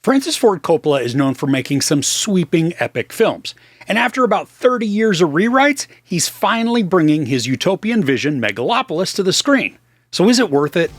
Francis Ford Coppola is known for making some sweeping epic films, and after about 30 years of rewrites, he's finally bringing his utopian vision Megalopolis to the screen. So is it worth it?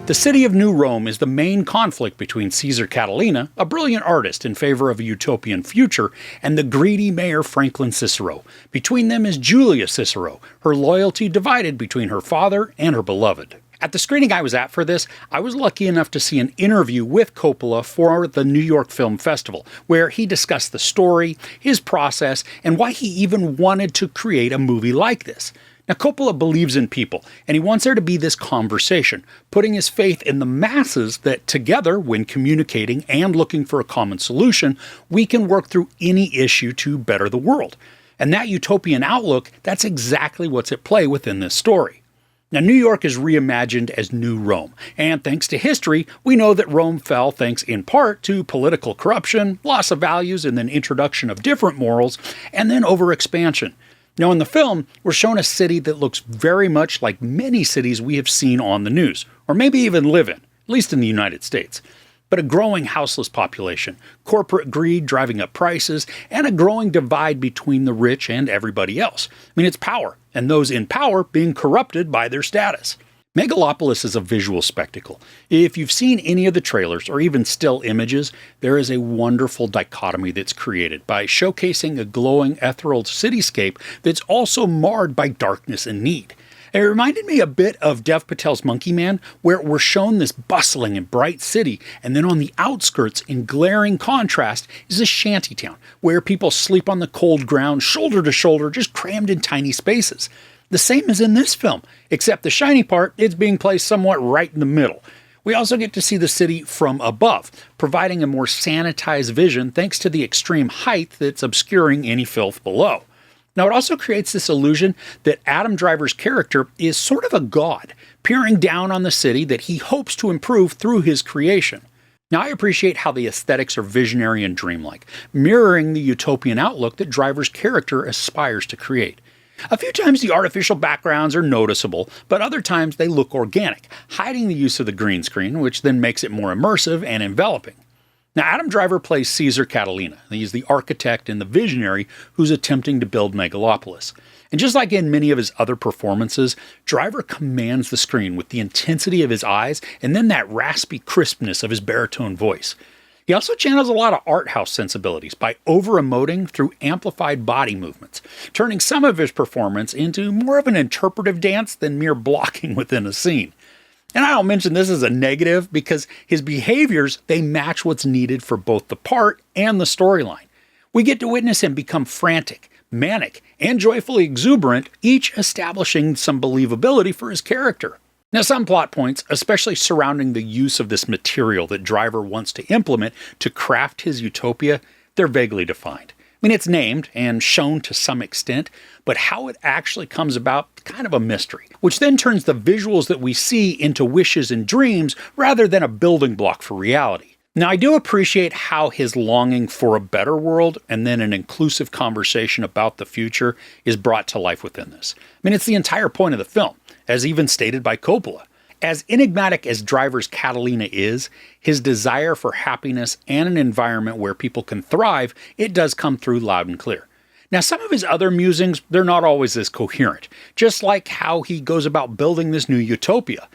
The city of New Rome is the main conflict between Cesar Catilina, a brilliant artist in favor of a utopian future, and the greedy mayor Franklyn Cicero. Between them is Julia Cicero, her loyalty divided between her father and her beloved. At the screening I was at for this, I was lucky enough to see an interview with Coppola for the New York Film Festival, where he discussed the story, his process, and why he even wanted to create a movie like this. Now, Coppola believes in people, and he wants there to be this conversation, putting his faith in the masses that together, when communicating and looking for a common solution, we can work through any issue to better the world. And that utopian outlook, that's exactly what's at play within this story. Now, New York is reimagined as New Rome, and thanks to history, we know that Rome fell thanks in part to political corruption, loss of values, and then introduction of different morals, and then overexpansion. Now, in the film, we're shown a city that looks very much like many cities we have seen on the news, or maybe even live in, at least in the United States. But a growing houseless population, corporate greed driving up prices, and a growing divide between the rich and everybody else. I mean, it's power, and those in power being corrupted by their status. Megalopolis is a visual spectacle. If you've seen any of the trailers or even still images, there is a wonderful dichotomy that's created by showcasing a glowing ethereal cityscape that's also marred by darkness and need. It reminded me a bit of Dev Patel's Monkey Man, where we're shown this bustling and bright city, and then on the outskirts, in glaring contrast, is a shantytown, where people sleep on the cold ground, shoulder to shoulder, just crammed in tiny spaces. The same as in this film, except the shiny part is being placed somewhat right in the middle. We also get to see the city from above, providing a more sanitized vision thanks to the extreme height that's obscuring any filth below. Now, it also creates this illusion that Adam Driver's character is sort of a god, peering down on the city that he hopes to improve through his creation. Now, I appreciate how the aesthetics are visionary and dreamlike, mirroring the utopian outlook that Driver's character aspires to create. A few times the artificial backgrounds are noticeable, but other times they look organic, hiding the use of the green screen, which then makes it more immersive and enveloping. Now, Adam Driver plays Cesar Catilina. He's the architect and the visionary who's attempting to build Megalopolis. And just like in many of his other performances, Driver commands the screen with the intensity of his eyes and then that raspy crispness of his baritone voice. He also channels a lot of art house sensibilities by over-emoting through amplified body movements, turning some of his performance into more of an interpretive dance than mere blocking within a scene. And I don't mention this as a negative because his behaviors, they match what's needed for both the part and the storyline. We get to witness him become frantic, manic, and joyfully exuberant, each establishing some believability for his character. Now, some plot points, especially surrounding the use of this material that Driver wants to implement to craft his utopia, they're vaguely defined. I mean, it's named and shown to some extent, but how it actually comes about, kind of a mystery, which then turns the visuals that we see into wishes and dreams rather than a building block for reality. Now, I do appreciate how his longing for a better world and then an inclusive conversation about the future is brought to life within this. I mean, it's the entire point of the film, as even stated by Coppola. As enigmatic as Driver's Catalina is, his desire for happiness and an environment where people can thrive, it does come through loud and clear. Now, some of his other musings, they're not always as coherent, just like how he goes about building this new utopia.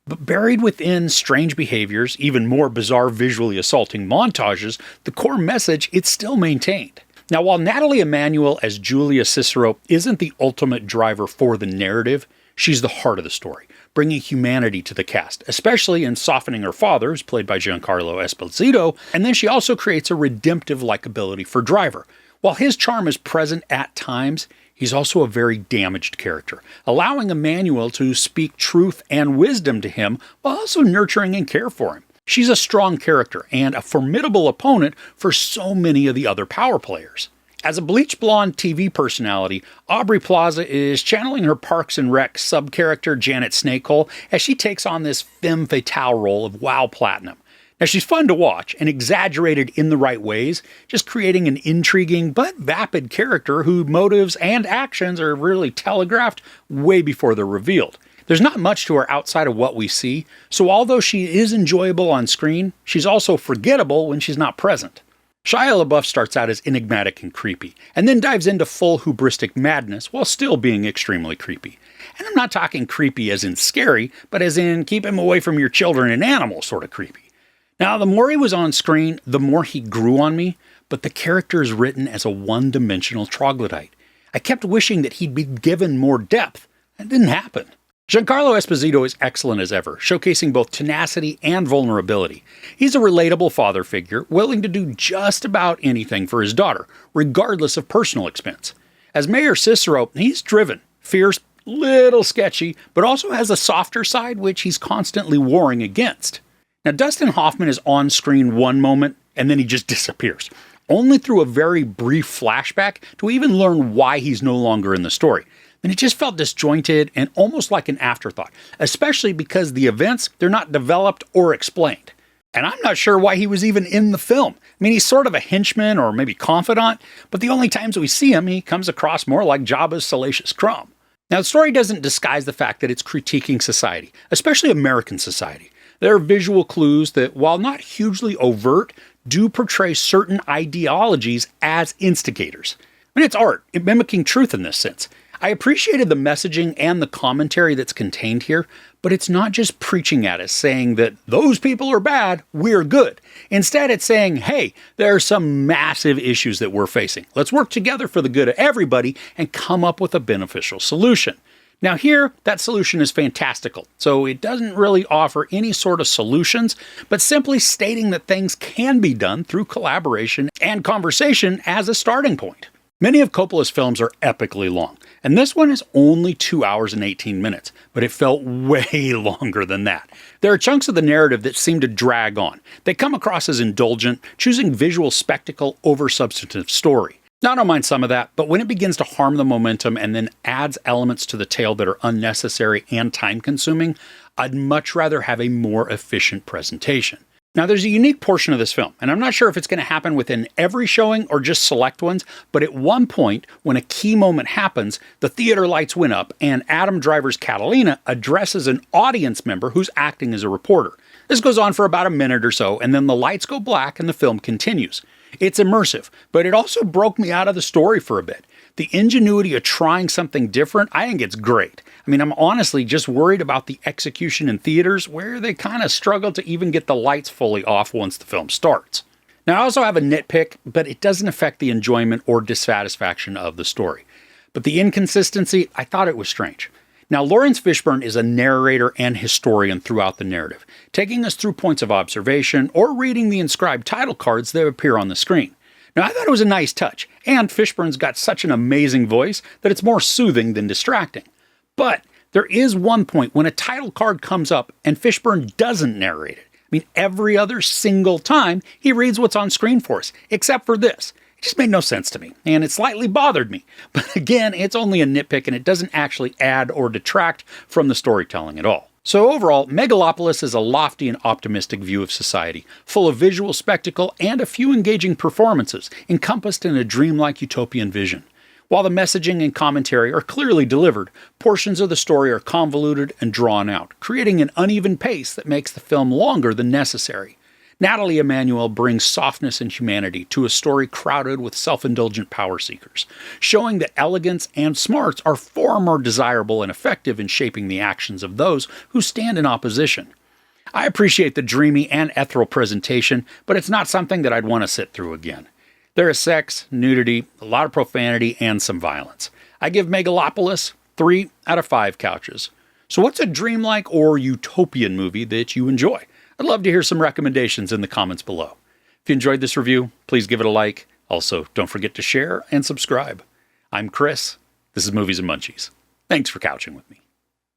But buried within strange behaviors, even more bizarre visually assaulting montages, the core message, it's still maintained. Now, while Nathalie Emmanuel as Julia Cicero isn't the ultimate driver for the narrative, she's the heart of the story, bringing humanity to the cast, especially in softening her father, who's played by Giancarlo Esposito, and then she also creates a redemptive likability for Driver. While his charm is present at times, he's also a very damaged character, allowing Emmanuel to speak truth and wisdom to him while also nurturing and care for him. She's a strong character and a formidable opponent for so many of the other power players. As a bleach blonde TV personality, Aubrey Plaza is channeling her Parks and Rec sub-character Janet Snakehole as she takes on this femme fatale role of WoW Platinum. Now, she's fun to watch and exaggerated in the right ways, just creating an intriguing but vapid character whose motives and actions are really telegraphed way before they're revealed. There's not much to her outside of what we see, so although she is enjoyable on screen, she's also forgettable when she's not present. Shia LaBeouf starts out as enigmatic and creepy, and then dives into full hubristic madness while still being extremely creepy. And I'm not talking creepy as in scary, but as in keep him away from your children and animals sort of creepy. Now, the more he was on screen, the more he grew on me, but the character is written as a one-dimensional troglodyte. I kept wishing that he'd be given more depth. That didn't happen. Giancarlo Esposito is excellent as ever, showcasing both tenacity and vulnerability. He's a relatable father figure, willing to do just about anything for his daughter, regardless of personal expense. As Mayor Cicero, he's driven, fierce, little sketchy, but also has a softer side which he's constantly warring against. Now, Dustin Hoffman is on screen one moment, and then he just disappears. Only through a very brief flashback do we even learn why he's no longer in the story. And it just felt disjointed and almost like an afterthought, especially because the events, they're not developed or explained. And I'm not sure why he was even in the film. I mean, he's sort of a henchman or maybe confidant, but the only times we see him, he comes across more like Jabba's salacious crumb. Now, the story doesn't disguise the fact that it's critiquing society, especially American society. There are visual clues that, while not hugely overt, do portray certain ideologies as instigators. I mean, it's art, mimicking truth in this sense. I appreciated the messaging and the commentary that's contained here, but it's not just preaching at us saying that those people are bad, we're good. Instead, it's saying, hey, there are some massive issues that we're facing. Let's work together for the good of everybody and come up with a beneficial solution. Now here, that solution is fantastical, so it doesn't really offer any sort of solutions, but simply stating that things can be done through collaboration and conversation as a starting point. Many of Coppola's films are epically long, and this one is only 2 hours and 18 minutes, but it felt way longer than that. There are chunks of the narrative that seem to drag on. They come across as indulgent, choosing visual spectacle over substantive story. Now, I don't mind some of that, but when it begins to harm the momentum and then adds elements to the tale that are unnecessary and time-consuming, I'd much rather have a more efficient presentation. Now, there's a unique portion of this film, and I'm not sure if it's going to happen within every showing or just select ones, but at one point, when a key moment happens, the theater lights went up, and Adam Driver's Catalina addresses an audience member who's acting as a reporter. This goes on for about a minute or so, and then the lights go black and the film continues. It's immersive, but it also broke me out of the story for a bit. The ingenuity of trying something different, I think it's great. I mean, I'm honestly just worried about the execution in theaters where they kind of struggle to even get the lights fully off once the film starts. Now, I also have a nitpick, but it doesn't affect the enjoyment or dissatisfaction of the story. But the inconsistency, I thought it was strange. Now, Laurence Fishburne is a narrator and historian throughout the narrative, taking us through points of observation or reading the inscribed title cards that appear on the screen. Now, I thought it was a nice touch, and Fishburne's got such an amazing voice that it's more soothing than distracting. But there is one point when a title card comes up and Fishburne doesn't narrate it. I mean, every other single time he reads what's on screen for us, except for this. It just made no sense to me, and it slightly bothered me. But again, it's only a nitpick, and it doesn't actually add or detract from the storytelling at all. So overall, Megalopolis is a lofty and optimistic view of society, full of visual spectacle and a few engaging performances, encompassed in a dreamlike utopian vision. While the messaging and commentary are clearly delivered, portions of the story are convoluted and drawn out, creating an uneven pace that makes the film longer than necessary. Nathalie Emmanuel brings softness and humanity to a story crowded with self-indulgent power seekers, showing that elegance and smarts are far more desirable and effective in shaping the actions of those who stand in opposition. I appreciate the dreamy and ethereal presentation, but it's not something that I'd want to sit through again. There is sex, nudity, a lot of profanity, and some violence. I give Megalopolis 3 out of 5 couches. So what's a dreamlike or utopian movie that you enjoy? I'd love to hear some recommendations in the comments below. If you enjoyed this review, please give it a like. Also, don't forget to share and subscribe. I'm Chris. This is Movies and Munchies. Thanks for couching with me.